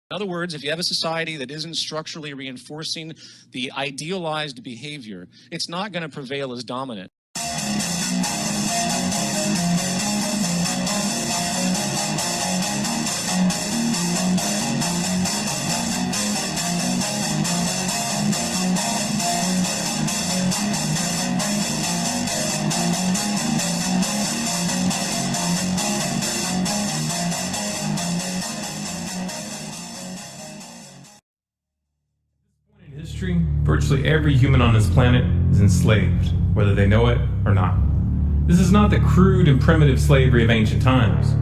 In other words, if you have a society that isn't structurally reinforcing the idealized behavior, it's not going to prevail as dominant. History, virtually every human on this planet is enslaved, whether they know it or not. This is not the crude and primitive slavery of ancient times.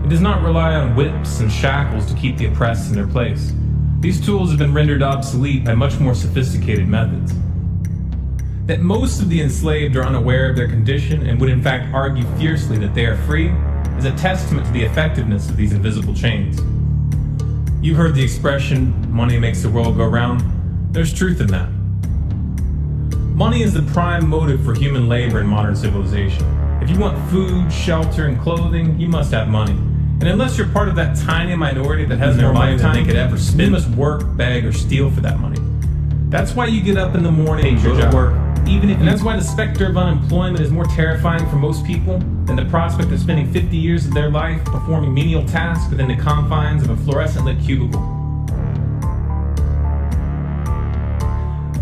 It does not rely on whips and shackles to keep the oppressed in their place. These tools have been rendered obsolete by much more sophisticated methods. That most of the enslaved are unaware of their condition and would in fact argue fiercely that they are free is a testament to the effectiveness of these invisible chains. You've heard the expression, money makes the world go round. There's truth in that. Money is the prime motive for human labor in modern civilization. If you want food, shelter, and clothing, you must have money. And unless you're part of that tiny minority that has more money than they could ever spend, you must work, beg, or steal for that money. That's why you get up in the morning and go to work, and that's why the specter of unemployment is more terrifying for most people than the prospect of spending 50 years of their life performing menial tasks within the confines of a fluorescent-lit cubicle.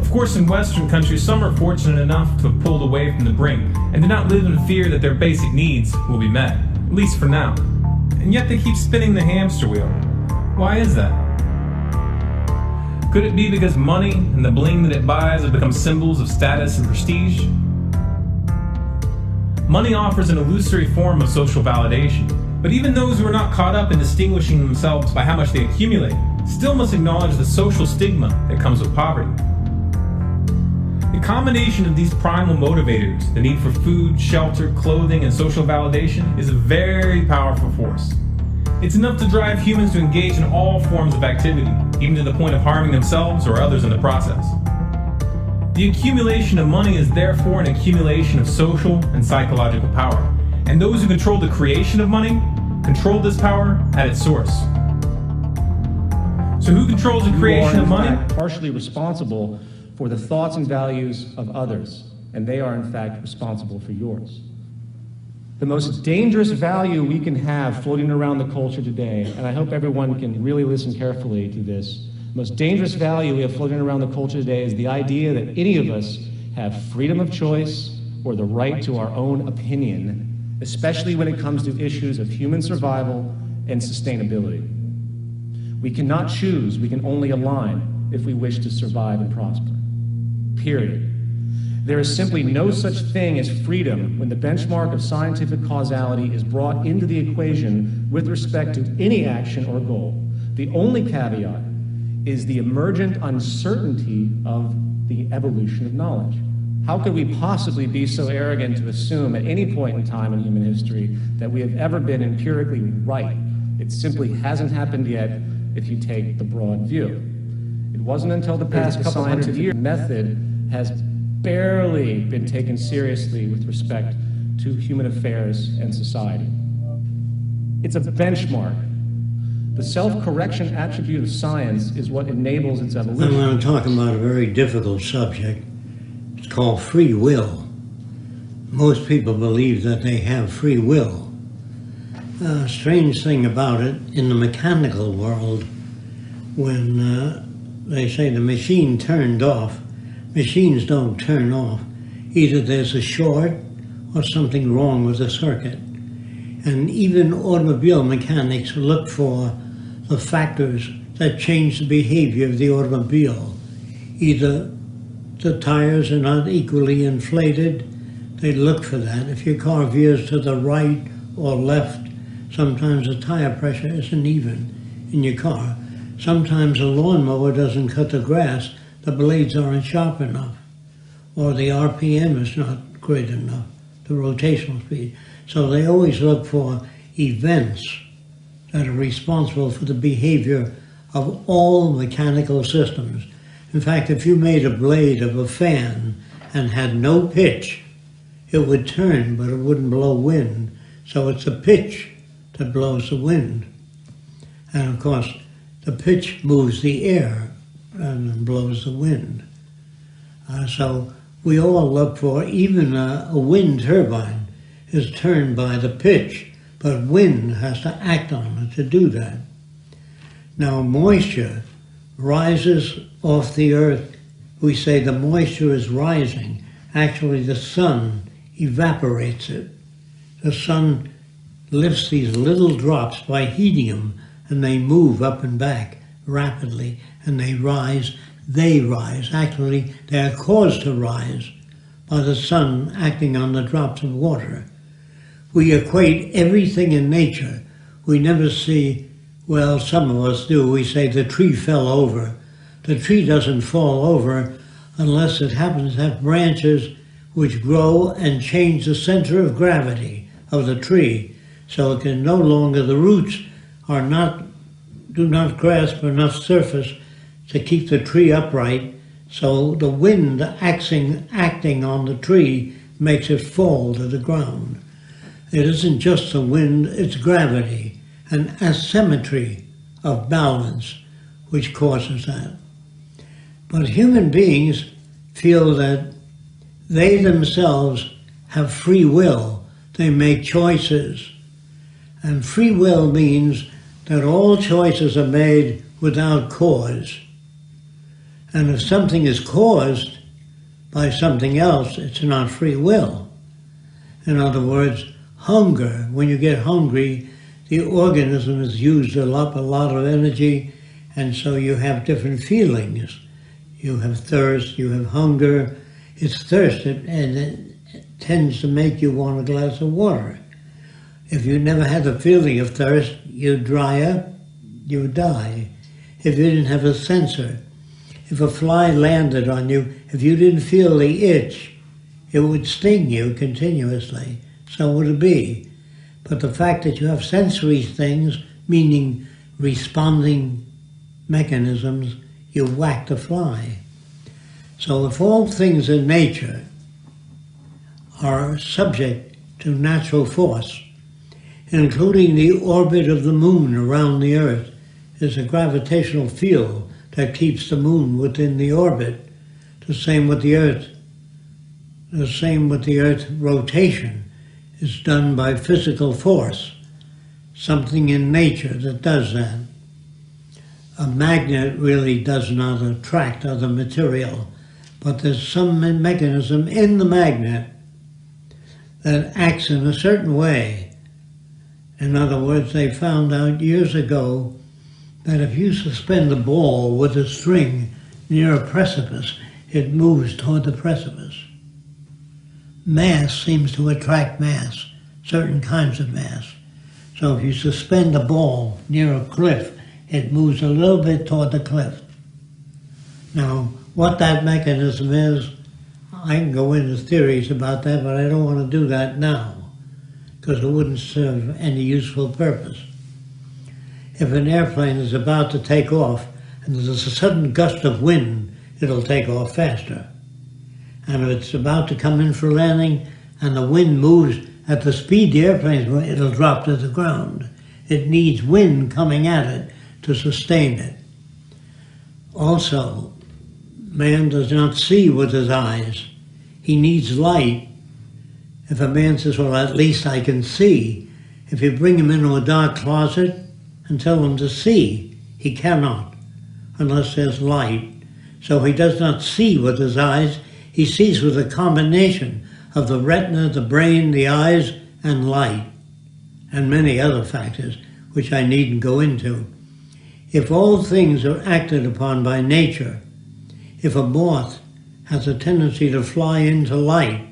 Of course, in Western countries, some are fortunate enough to have pulled away from the brink and do not live in fear that their basic needs will be met, at least for now. And yet they keep spinning the hamster wheel. Why is that? Could it be because money and the bling that it buys have become symbols of status and prestige? Money offers an illusory form of social validation, but even those who are not caught up in distinguishing themselves by how much they accumulate still must acknowledge the social stigma that comes with poverty. The combination of these primal motivators, the need for food, shelter, clothing, and social validation, is a very powerful force. It's enough to drive humans to engage in all forms of activity, even to the point of harming themselves or others in the process. The accumulation of money is therefore an accumulation of social and psychological power, and those who control the creation of money control this power at its source. So who controls the creation of money? You are, in fact, partially responsible for the thoughts and values of others, and they are in fact responsible for yours. The most dangerous value we can have floating around the culture today, and I hope everyone can really listen carefully to this, the most dangerous value we have floating around the culture today is the idea that any of us have freedom of choice or the right to our own opinion, especially when it comes to issues of human survival and sustainability. We cannot choose, we can only align if we wish to survive and prosper. Period. There is simply no such thing as freedom when the benchmark of scientific causality is brought into the equation with respect to any action or goal. The only caveat is the emergent uncertainty of the evolution of knowledge. How could we possibly be so arrogant to assume at any point in time in human history that we have ever been empirically right? It simply hasn't happened yet if you take the broad view. It wasn't until the past couple hundred years method has barely been taken seriously with respect to human affairs and society. It's a benchmark. The self-correction attribute of science is what enables its evolution. I'm going to talk about a very difficult subject. It's called free will. Most people believe that they have free will. A strange thing about it, in the mechanical world, when they say the machine turned off, machines don't turn off. Either there's a short or something wrong with the circuit. And even automobile mechanics look for the factors that change the behavior of the automobile. Either the tires are not equally inflated, they look for that. If your car veers to the right or left, sometimes the tire pressure isn't even in your car. Sometimes a lawnmower doesn't cut the grass, the blades aren't sharp enough, or the RPM is not great enough, the rotational speed. So they always look for events that are responsible for the behavior of all mechanical systems. In fact, if you made a blade of a fan and had no pitch, it would turn, but it wouldn't blow wind. So it's the pitch that blows the wind. And of course, The pitch moves the air and blows the wind. So we all look for, even a wind turbine is turned by the pitch, but wind has to act on it to do that. Now moisture rises off the earth. We say the moisture is rising. Actually the sun evaporates it. The sun lifts these little drops by heating them, and they move up and back rapidly, and they rise. They rise. Actually, they are caused to rise by the sun acting on the drops of water. We equate everything in nature. We never see, well, some of us do. We say the tree fell over. The tree doesn't fall over unless it happens to have branches which grow and change the center of gravity of the tree, so it can no longer, the roots do not grasp enough surface to keep the tree upright, so the wind acting on the tree makes it fall to the ground. It isn't just the wind, it's gravity, an asymmetry of balance which causes that. But human beings feel that they themselves have free will. They make choices. And free will means that all choices are made without cause. And if something is caused by something else, it's not free will. In other words, hunger. When you get hungry, the organism has used up a lot of energy, and so you have different feelings. You have thirst, you have hunger. It's thirst, and it tends to make you want a glass of water. If you never had the feeling of thirst, you'd dry up, you would die. If you didn't have a sensor, if a fly landed on you, if you didn't feel the itch, it would sting you continuously. So would it be. But the fact that you have sensory things, meaning responding mechanisms, you whack the fly. So if all things in nature are subject to natural force, including the orbit of the moon around the Earth, is a gravitational field that keeps the moon within the orbit. The same with the Earth. The same with the Earth rotation is done by physical force, something in nature that does that. A magnet really does not attract other material, but there's some mechanism in the magnet that acts in a certain way. In other words, they found out years ago that if you suspend a ball with a string near a precipice, it moves toward the precipice. Mass seems to attract mass, certain kinds of mass. So if you suspend a ball near a cliff, it moves a little bit toward the cliff. Now, what that mechanism is, I can go into theories about that, but I don't want to do that now, because it wouldn't serve any useful purpose. If an airplane is about to take off and there's a sudden gust of wind, it'll take off faster. And if it's about to come in for landing and the wind moves at the speed the airplane's going, it'll drop to the ground. It needs wind coming at it to sustain it. Also, man does not see with his eyes. He needs light. If a man says, well, at least I can see, if you bring him into a dark closet and tell him to see, he cannot, unless there's light. So he does not see with his eyes, he sees with a combination of the retina, the brain, the eyes, and light, and many other factors, which I needn't go into. If all things are acted upon by nature, if a moth has a tendency to fly into light,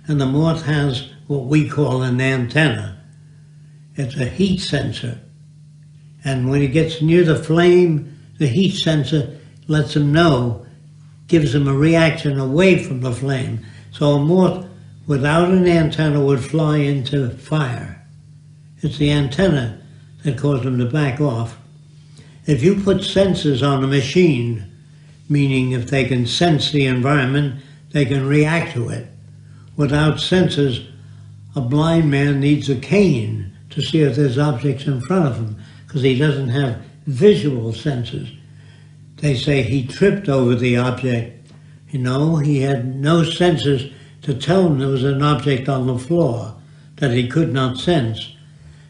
and the moth has what we call an antenna, it's a heat sensor. And when it gets near the flame, the heat sensor lets him know, gives him a reaction away from the flame. So a moth without an antenna would fly into fire. It's the antenna that causes him to back off. If you put sensors on a machine, meaning if they can sense the environment, they can react to it. Without sensors, a blind man needs a cane to see if there's objects in front of him, because he doesn't have visual senses. They say he tripped over the object. You know, he had no senses to tell him there was an object on the floor that he could not sense.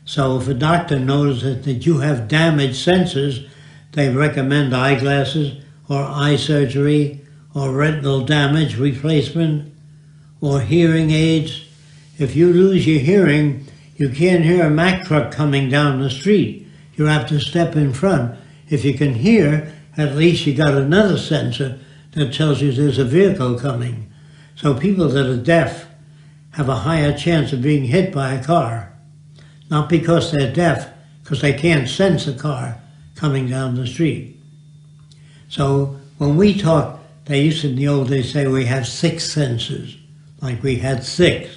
So if a doctor notices that you have damaged senses, they recommend eyeglasses or eye surgery or retinal damage replacement or hearing aids. If you lose your hearing, you can't hear a Mack truck coming down the street. You have to step in front. If you can hear, at least you got another sensor that tells you there's a vehicle coming. So people that are deaf have a higher chance of being hit by a car. Not because they're deaf, because they can't sense a car coming down the street. So when we talk, they used to in the old days say we have 6 senses, like we had 6.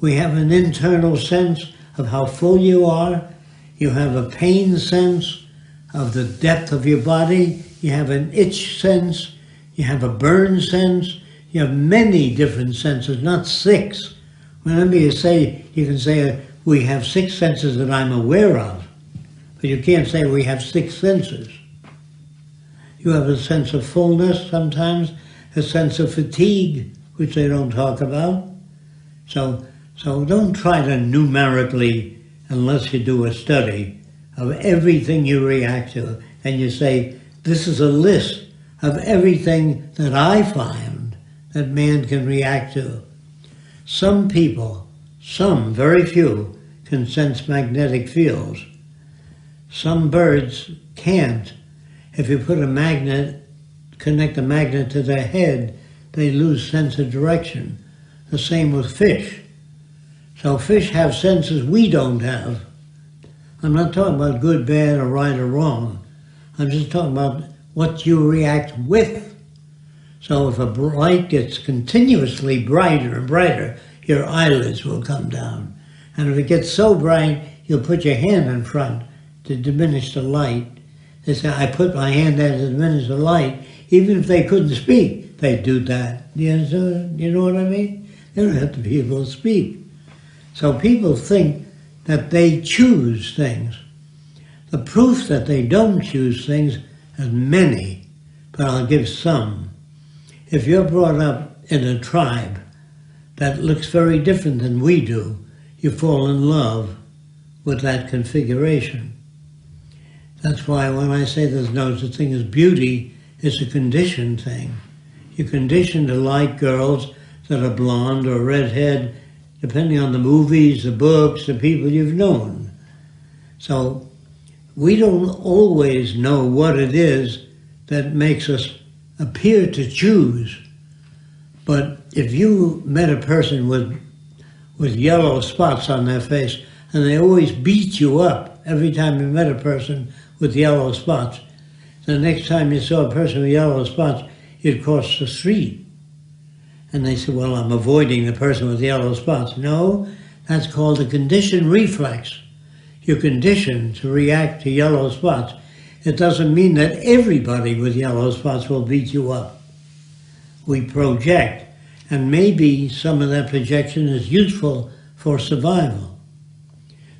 We have an internal sense of how full you are. You have a pain sense of the depth of your body. You have an itch sense. You have a burn sense. You have many different senses, not 6. Whenever you can say, we have 6 senses that I'm aware of, but you can't say we have 6 senses. You have a sense of fullness sometimes, a sense of fatigue, which they don't talk about. So don't try to numerically, unless you do a study of everything you react to, and you say, this is a list of everything that I find that man can react to. Some people, very few, can sense magnetic fields. Some birds can't. If you put a magnet, connect a magnet to their head, they lose sense of direction. The same with fish. So fish have senses we don't have. I'm not talking about good, bad, or right or wrong. I'm just talking about what you react with. So if a light gets continuously brighter and brighter, your eyelids will come down. And if it gets so bright, you'll put your hand in front to diminish the light. They say, I put my hand there to diminish the light. Even if they couldn't speak, they'd do that. You know what I mean? They don't have to be able to speak. So people think that they choose things. The proof that they don't choose things is many, but I'll give some. If you're brought up in a tribe that looks very different than we do, you fall in love with that configuration. That's why when I say there's no such thing as beauty, it's a conditioned thing. You're conditioned to like girls that are blonde or redhead, depending on the movies, the books, the people you've known. So we don't always know what it is that makes us appear to choose. But if you met a person with yellow spots on their face, and they always beat you up every time you met a person with yellow spots, the next time you saw a person with yellow spots, you'd cross the street. And they said, well, I'm avoiding the person with yellow spots. No, that's called a conditioned reflex. You're conditioned to react to yellow spots. It doesn't mean that everybody with yellow spots will beat you up. We project, and maybe some of that projection is useful for survival.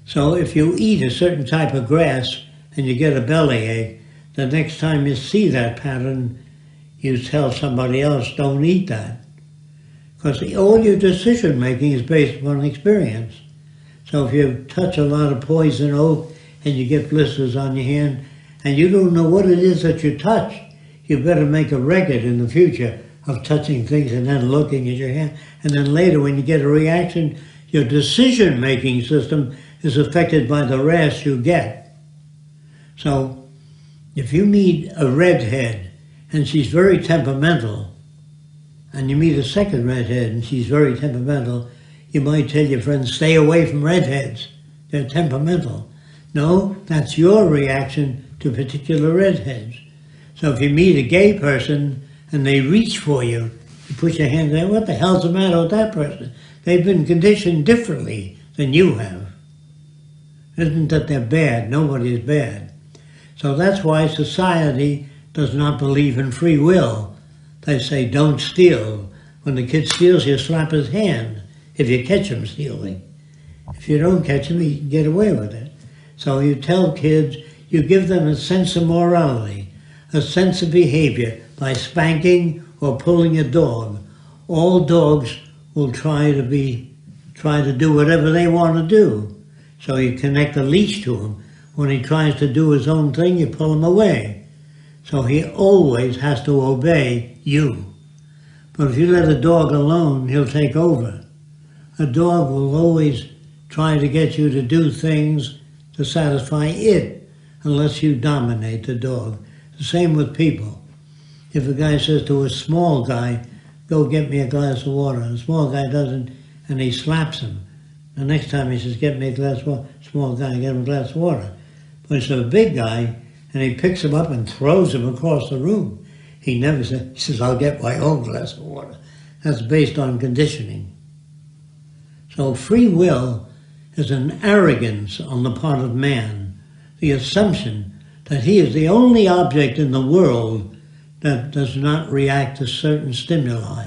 So if you eat a certain type of grass and you get a bellyache, the next time you see that pattern, you tell somebody else, don't eat that. Because all your decision making is based upon experience. So if you touch a lot of poison oak and you get blisters on your hand and you don't know what it is that you touch, you better make a record in the future of touching things and then looking at your hand. And then later when you get a reaction, your decision making system is affected by the rash you get. So if you meet a redhead and she's very temperamental, and you meet a second redhead and she's very temperamental, you might tell your friends, stay away from redheads. They're temperamental. No, that's your reaction to particular redheads. So if you meet a gay person and they reach for you, you put your hand there, what the hell's the matter with that person? They've been conditioned differently than you have. It isn't that they're bad, nobody is bad. So that's why society does not believe in free will. They say, don't steal. When the kid steals, you slap his hand if you catch him stealing. If you don't catch him, he can get away with it. So you tell kids, you give them a sense of morality, a sense of behavior by spanking or pulling a dog. All dogs will try to do whatever they want to do. So you connect a leash to him. When he tries to do his own thing, you pull him away. So he always has to obey you. But if you let a dog alone, he'll take over. A dog will always try to get you to do things to satisfy it, unless you dominate the dog. The same with people. If a guy says to a small guy, go get me a glass of water, and the small guy doesn't, and he slaps him. The next time he says, get me a glass of water, small guy, get him a glass of water. But it's a big guy, and he picks him up and throws him across the room. He never says, he says, I'll get my own glass of water. That's based on conditioning. So free will is an arrogance on the part of man, the assumption that he is the only object in the world that does not react to certain stimuli.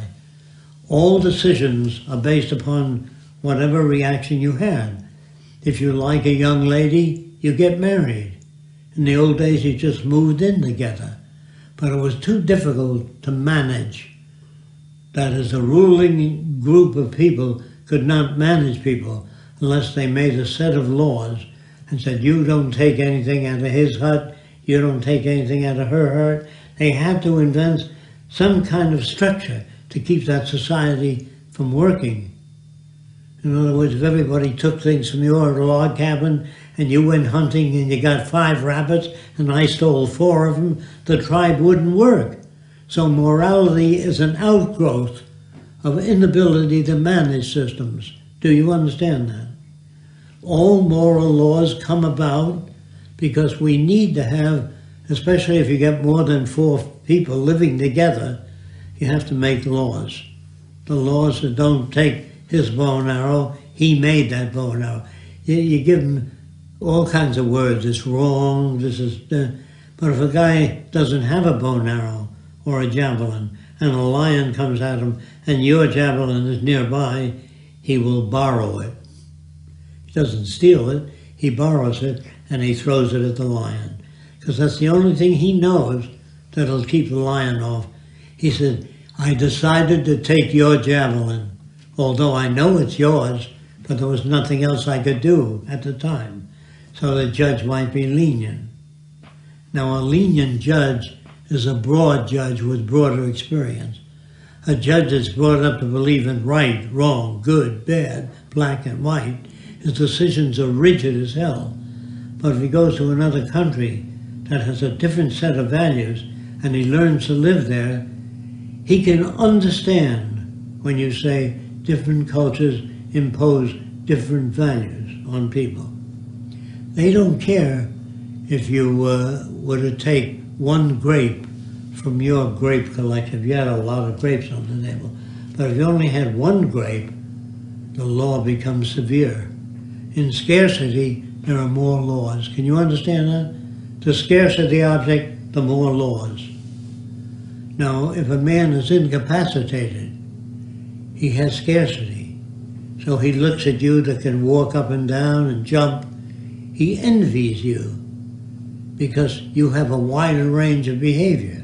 All decisions are based upon whatever reaction you had. If you like a young lady, you get married. In the old days, you just moved in together. But it was too difficult to manage. That is, a ruling group of people could not manage people unless they made a set of laws and said, you don't take anything out of his hut, you don't take anything out of her hut. They had to invent some kind of structure to keep that society from working. In other words, if everybody took things from your log cabin and you went hunting and you got 5 rabbits and I stole 4 of them, the tribe wouldn't work. So morality is an outgrowth of inability to manage systems. Do you understand that? All moral laws come about because we need to have, especially if you get more than 4 people living together, you have to make laws. The laws that don't take his bow and arrow, he made that bow and arrow. You give him all kinds of words, it's wrong, this is... but if a guy doesn't have a bow and arrow or a javelin, and a lion comes at him, and your javelin is nearby, he will borrow it. He doesn't steal it, he borrows it, and he throws it at the lion. Because that's the only thing he knows that'll keep the lion off. He said, I decided to take your javelin, although I know it's yours, but there was nothing else I could do at the time. So the judge might be lenient. Now, a lenient judge is a broad judge with broader experience. A judge that's brought up to believe in right, wrong, good, bad, black and white, his decisions are rigid as hell. But if he goes to another country that has a different set of values and he learns to live there, he can understand when you say different cultures impose different values on people. They don't care if you were to take one grape from your grape collection. If you had a lot of grapes on the table. But if you only had one grape, the law becomes severe. In scarcity, there are more laws. Can you understand that? The scarcer the object, the more laws. Now, if a man is incapacitated, he has scarcity. So he looks at you that can walk up and down and jump. He envies you because you have a wider range of behavior.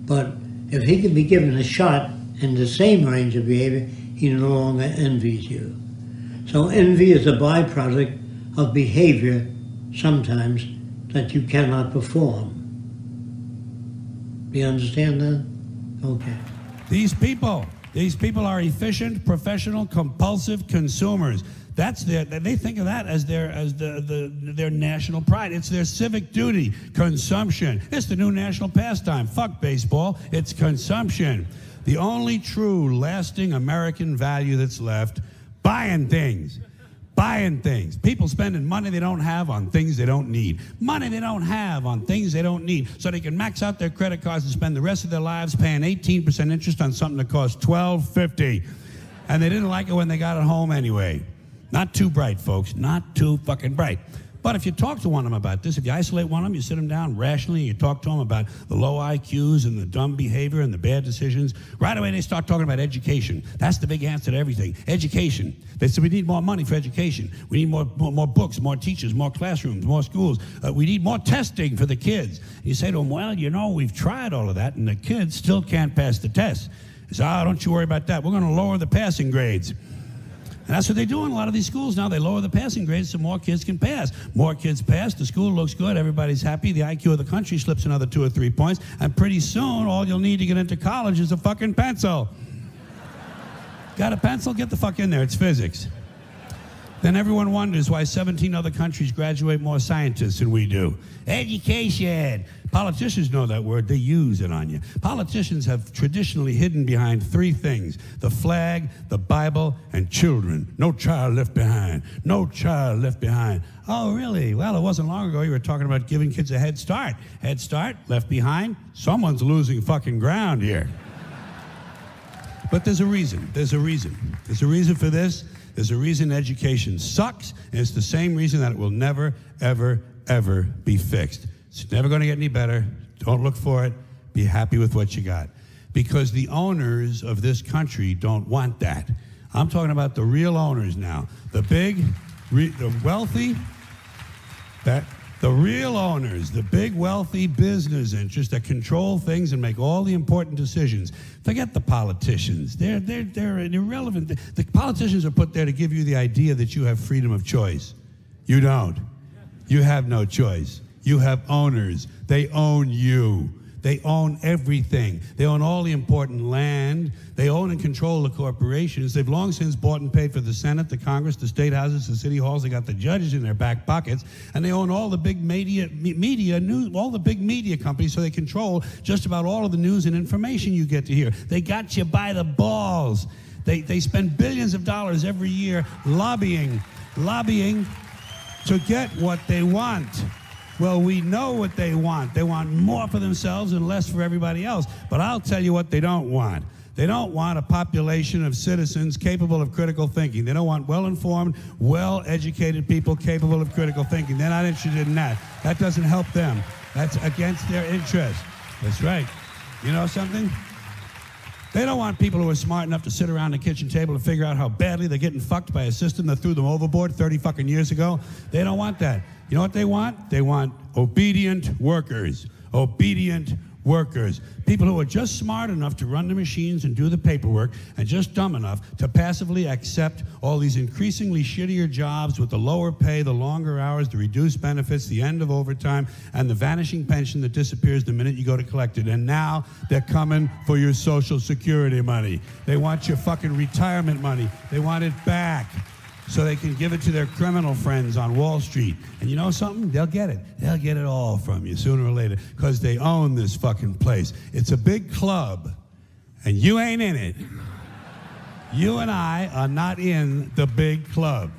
But if he can be given a shot in the same range of behavior, he no longer envies you. So envy is a byproduct of behavior sometimes that you cannot perform. Do you understand that? Okay. These people are efficient, professional, compulsive consumers. They think of that as their national pride. It's their civic duty. Consumption. It's the new national pastime. Fuck baseball. It's consumption. The only true, lasting American value that's left, buying things. Buying things. People spending money they don't have on things they don't need. Money they don't have on things they don't need. So they can max out their credit cards and spend the rest of their lives paying 18% interest on something that costs $12.50. And they didn't like it when they got it home anyway. Not too bright, folks. Not too fucking bright. But if you talk to one of them about this, if you isolate one of them, you sit them down rationally, and you talk to them about the low IQs and the dumb behavior and the bad decisions, right away they start talking about education. That's the big answer to everything. Education. They say we need more money for education. We need more books, more teachers, more classrooms, more schools. We need more testing for the kids. You say to them, well, you know, we've tried all of that, and the kids still can't pass the test. They say, don't you worry about that. We're going to lower the passing grades. And that's what they do in a lot of these schools now. They lower the passing grades so more kids can pass. More kids pass, the school looks good, everybody's happy, the IQ of the country slips another 2 or 3 points, and pretty soon all you'll need to get into college is a fucking pencil. Got a pencil? Get the fuck in there, it's physics. Then everyone wonders why 17 other countries graduate more scientists than we do. Education. Politicians know that word. They use it on you. Politicians have traditionally hidden behind 3 things: the flag, the Bible, and children. No child left behind. No child left behind. Oh, really? Well, it wasn't long ago you were talking about giving kids a head start. Head start, left behind. Someone's losing fucking ground here. But there's a reason. There's a reason. There's a reason for this. There's a reason education sucks, and it's the same reason that it will never, ever, ever be fixed. It's never going to get any better. Don't look for it. Be happy with what you got. Because the owners of this country don't want that. I'm talking about the real owners now. The big, the wealthy, the real owners, the big wealthy business interests that control things and make all the important decisions. Forget the politicians. They're irrelevant. The politicians are put there to give you the idea that you have freedom of choice. You don't. You have no choice. You have owners. They own you. They own everything. They own all the important land. They own and control the corporations. They've long since bought and paid for the Senate, the Congress, the state houses, the city halls. They got the judges in their back pockets, and they own all the big media news, all the big media companies. So they control just about all of the news and information you get to hear. They got you by the balls. They spend billions of dollars every year lobbying to get what they want. Well, we know what they want. They want more for themselves and less for everybody else. But I'll tell you what they don't want. They don't want a population of citizens capable of critical thinking. They don't want well-informed, well-educated people capable of critical thinking. They're not interested in that. That doesn't help them. That's against their interest. That's right. You know something? They don't want people who are smart enough to sit around the kitchen table and figure out how badly they're getting fucked by a system that threw them overboard 30 fucking years ago. They don't want that. You know what they want? They want obedient workers. Obedient workers. People who are just smart enough to run the machines and do the paperwork, and just dumb enough to passively accept all these increasingly shittier jobs with the lower pay, the longer hours, the reduced benefits, the end of overtime, and the vanishing pension that disappears the minute you go to collect it. And now they're coming for your Social Security money. They want your fucking retirement money. They want it back, so they can give it to their criminal friends on Wall Street. And you know something? They'll get it. They'll get it all from you sooner or later, because they own this fucking place. It's a big club, and you ain't in it. You and I are not in the big club.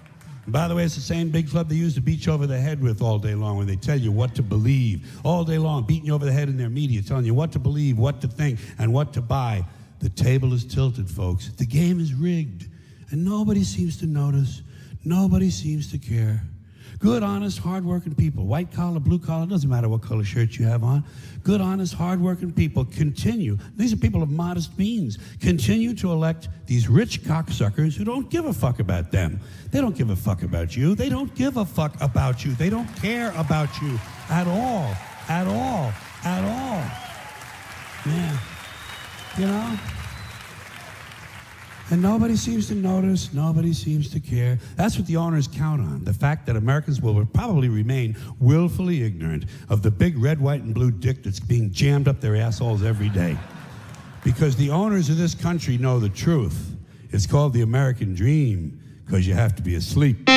And by the way, it's the same big club they use to beat you over the head with all day long when they tell you what to believe. All day long, beating you over the head in their media, telling you what to believe, what to think, and what to buy. The table is tilted, folks. The game is rigged. And nobody seems to notice. Nobody seems to care. Good, honest, hard-working people, white collar, blue collar, doesn't matter what color shirt you have on. Good, honest, hard-working people continue. These are people of modest means. Continue to elect these rich cocksuckers who don't give a fuck about them. They don't give a fuck about you. They don't give a fuck about you. They don't care about you at all. At all. At all. Man, you know? And nobody seems to notice, nobody seems to care. That's what the owners count on, the fact that Americans will probably remain willfully ignorant of the big red, white, and blue dick that's being jammed up their assholes every day. Because the owners of this country know the truth. It's called the American dream, because you have to be asleep.